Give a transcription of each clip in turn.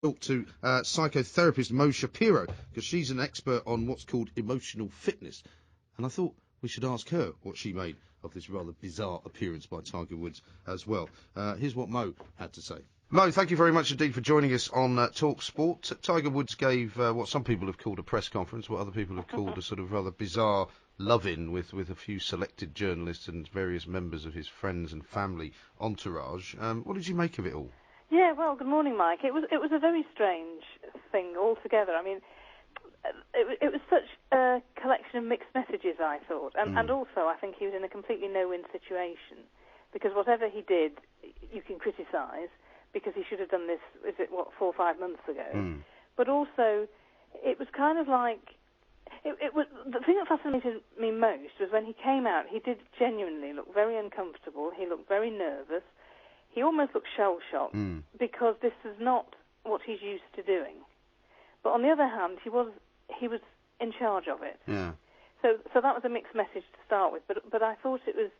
Talk to psychotherapist Mo Shapiro, because she's an expert on what's called emotional fitness. And I thought we should ask her what she made of this rather bizarre appearance by Tiger Woods as well. Here's what Mo had to say. Mo, thank you very much indeed for joining us on talkSPORT. Tiger Woods gave what some people have called a press conference, what other people have called a sort of rather bizarre love-in with a few selected journalists and various members of his friends and family entourage. What did you make of it all? Yeah, well, good morning, Mike. It was a very strange thing altogether. I mean, it was such a collection of mixed messages, I thought, and also I think he was in a completely no-win situation, because whatever he did, you can criticise, because he should have done this, 4 or 5 months ago. But also, it was kind of like, it was the thing that fascinated me most was when he came out. He did genuinely look very uncomfortable. He looked very nervous. He almost looked shell-shocked because this is not what he's used to doing. But on the other hand, he was in charge of it. Yeah. So that was a mixed message to start with. But I thought it was,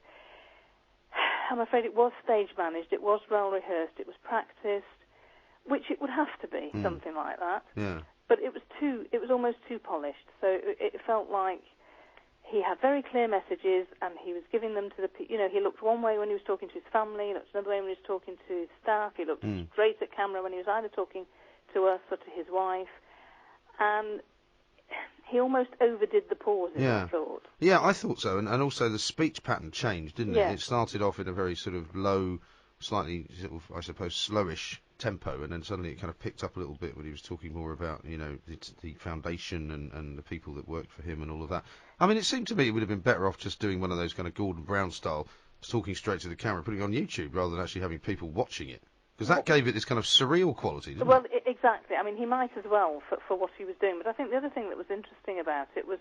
I'm afraid it was stage managed, it was well rehearsed, it was practiced, which it would have to be, something like that. Yeah. But it was almost too polished. So it felt like he had very clear messages, and he was giving them to he looked one way when he was talking to his family, he looked another way when he was talking to his staff, he looked straight at camera when he was either talking to us or to his wife, and he almost overdid the pauses, I thought. Yeah, I thought so, and also the speech pattern changed, didn't it? Yeah. It started off in a very sort of low, slightly, sort of, I suppose, slowish tempo, and then suddenly it kind of picked up a little bit when he was talking more about, the foundation and the people that worked for him and all of that. I mean, it seemed to me it would have been better off just doing one of those kind of Gordon Brown style, talking straight to the camera, putting it on YouTube, rather than actually having people watching it. Because that gave it this kind of surreal quality, didn't it? Exactly. I mean, he might as well for what he was doing. But I think the other thing that was interesting about it was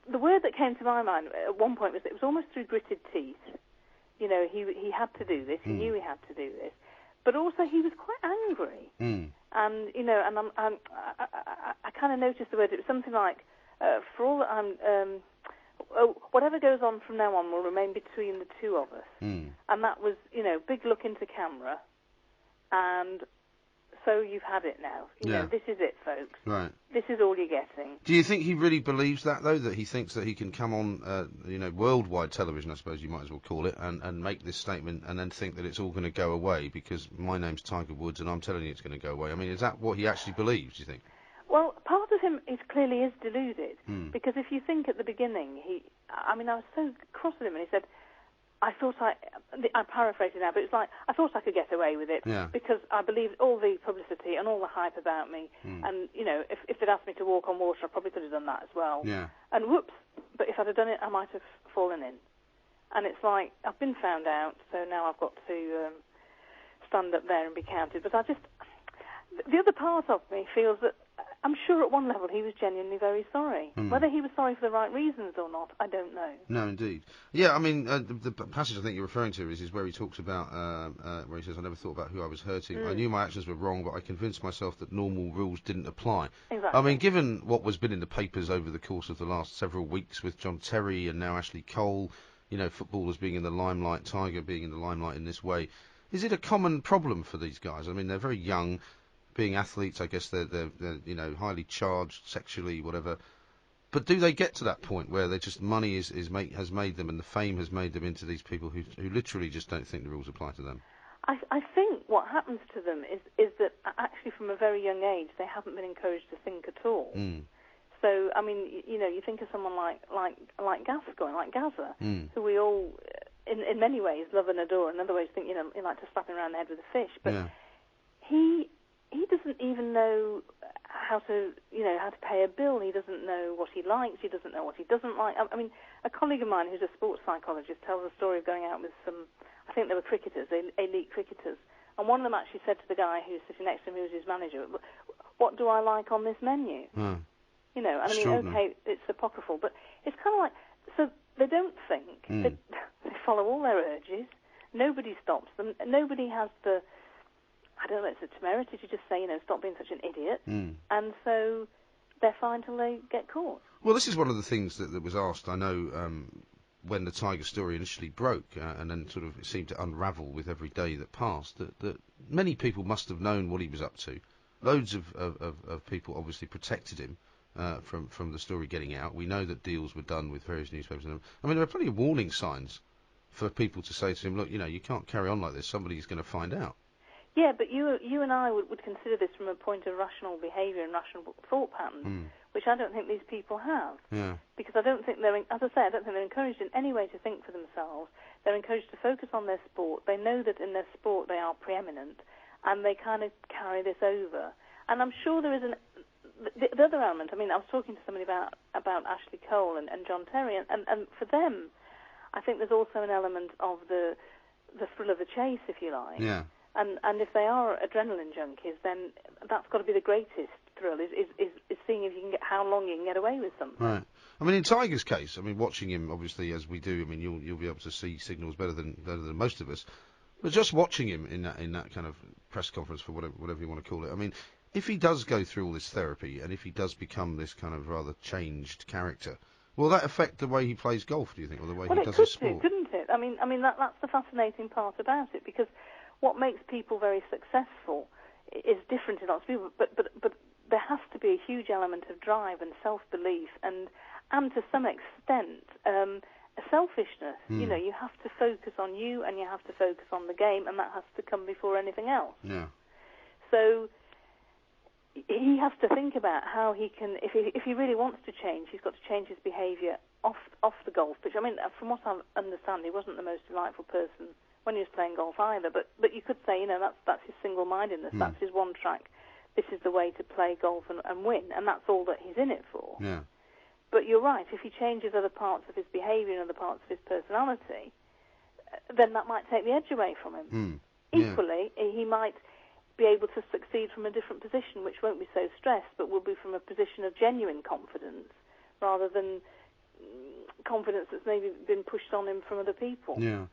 the word that came to my mind at one point was that it was almost through gritted teeth. You know, he had to do this. He knew he had to do this. But also he was quite angry. And, I kind of noticed the word. It was something like, for all that I'm... whatever goes on from now on will remain between the two of us. And that was, big look into camera. And so you've had it now. You know, this is it, folks. Right. This is all you're getting. Do you think he really believes that, though, that he thinks that he can come on, worldwide television, I suppose you might as well call it, and make this statement and then think that it's all going to go away because my name's Tiger Woods and I'm telling you it's going to go away? I mean, is that what he actually believes, do you think? Well, part of him clearly is deluded, because if you think at the beginning, I was so cross with him, and he said, I'm paraphrasing now, but it's like, I thought I could get away with it because I believed all the publicity and all the hype about me, and, if they'd asked me to walk on water, I probably could have done that as well. Yeah. And whoops, but if I'd have done it, I might have fallen in. And it's like, I've been found out, so now I've got to stand up there and be counted. But the other part of me feels that I'm sure at one level he was genuinely very sorry. Whether he was sorry for the right reasons or not, I don't know. No, indeed. Yeah, I mean, the passage I think you're referring to is where he talks about, where he says, I never thought about who I was hurting. I knew my actions were wrong, but I convinced myself that normal rules didn't apply. Exactly. I mean, given what was been in the papers over the course of the last several weeks with John Terry and now Ashley Cole, footballers being in the limelight, Tiger being in the limelight in this way, is it a common problem for these guys? I mean, they're very young. Being athletes, I guess they're highly charged sexually, whatever. But do they get to that point where they just money has made them and the fame has made them into these people who literally just don't think the rules apply to them? I think what happens to them is that actually from a very young age they haven't been encouraged to think at all. So I mean, you think of someone like Gascoigne, like Gazza, who we all in many ways love and adore, and in other ways think you like to slap him around the head with a fish, but he doesn't even know how to pay a bill. He doesn't know what he likes. He doesn't know what he doesn't like. I mean, a colleague of mine who's a sports psychologist tells a story of going out with some, I think they were cricketers, elite cricketers, and one of them actually said to the guy who was sitting next to him, who was his manager, what do I like on this menu? And I mean, okay, it's apocryphal, but it's kind of like, so they don't think, they follow all their urges, nobody stops them, nobody has the, I don't know, it's a temerity to just say, stop being such an idiot. And so they're fine till they get caught. Well, this is one of the things that was asked. I know when the Tiger story initially broke, and then sort of it seemed to unravel with every day that passed, that many people must have known what he was up to. Loads of people obviously protected him from the story getting out. We know that deals were done with various newspapers. I mean, there are plenty of warning signs for people to say to him, look, you can't carry on like this. Somebody's going to find out. Yeah, but you and I would consider this from a point of rational behaviour and rational thought patterns, which I don't think these people have. Yeah. Because I don't think as I say, I don't think they're encouraged in any way to think for themselves. They're encouraged to focus on their sport. They know that in their sport they are preeminent, and they kind of carry this over. And I'm sure there is the other element. I mean, I was talking to somebody about Ashley Cole and John Terry, and for them, I think there's also an element of the thrill of the chase, if you like. Yeah. And if they are adrenaline junkies, then that's got to be the greatest thrill, is seeing if you can how long you can get away with something. Right. I mean, in Tiger's case, I mean, watching him, obviously, as we do, I mean, you'll be able to see signals better than most of us. But just watching him in that kind of press conference, for whatever you want to call it, I mean, if he does go through all this therapy, and if he does become this kind of rather changed character, will that affect the way he plays golf, do you think, or the way he does his sport? Well, it could do, couldn't it? I mean that's the fascinating part about it, because what makes people very successful is different in lots of people, but there has to be a huge element of drive and self-belief and to some extent a selfishness. You have to focus on you and you have to focus on the game, and that has to come before anything else. Yeah. So he has to think about how he can, if he really wants to change, he's got to change his behaviour off the golf pitch. I mean, from what I understand, he wasn't the most delightful person when he was playing golf either, but you could say, that's his single-mindedness, that's his one track, this is the way to play golf and win, and that's all that he's in it for. Yeah. But you're right, if he changes other parts of his behaviour and other parts of his personality, then that might take the edge away from him. Equally, he might be able to succeed from a different position, which won't be so stressed, but will be from a position of genuine confidence, rather than confidence that's maybe been pushed on him from other people. Yeah.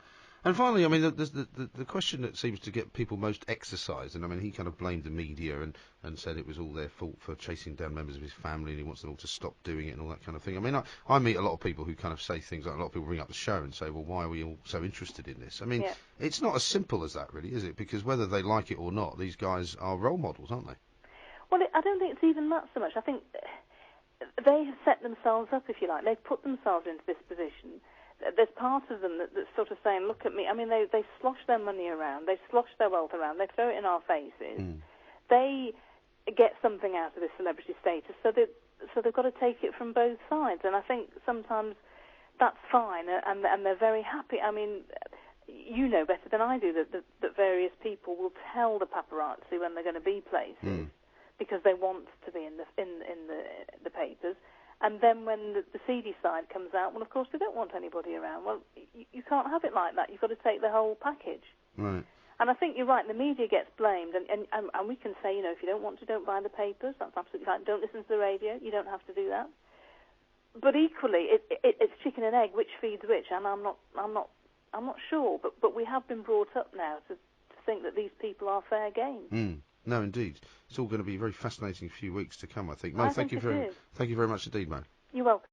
And finally, I mean, the question that seems to get people most exercised, and I mean, he kind of blamed the media and said it was all their fault for chasing down members of his family, and he wants them all to stop doing it and all that kind of thing. I mean, I meet a lot of people who kind of say things like, a lot of people bring up the show and say, well, why are we all so interested in this? I mean, It's not as simple as that, really, is it? Because whether they like it or not, these guys are role models, aren't they? Well, I don't think it's even that so much. I think they have set themselves up, if you like. They've put themselves into this position. There's part of them that's sort of saying, look at me. I mean, they slosh their money around, they slosh their wealth around, they throw it in our faces. They get something out of this celebrity status, so they've got to take it from both sides. And I think sometimes that's fine, and they're very happy. I mean, you know better than I do that various people will tell the paparazzi when they're going to be places because they want to be in the papers. And then when the seedy side comes out, well, of course, they don't want anybody around. Well, you can't have it like that. You've got to take the whole package. Right. And I think you're right. The media gets blamed, and we can say, if you don't want to, don't buy the papers. That's absolutely fine. Don't listen to the radio. You don't have to do that. But equally, it's chicken and egg. Which feeds which? And I'm not sure. But we have been brought up now to think that these people are fair game. No, indeed. It's all going to be a very fascinating few weeks to come, I think. Mo, thank you very much indeed, Mo. You're welcome.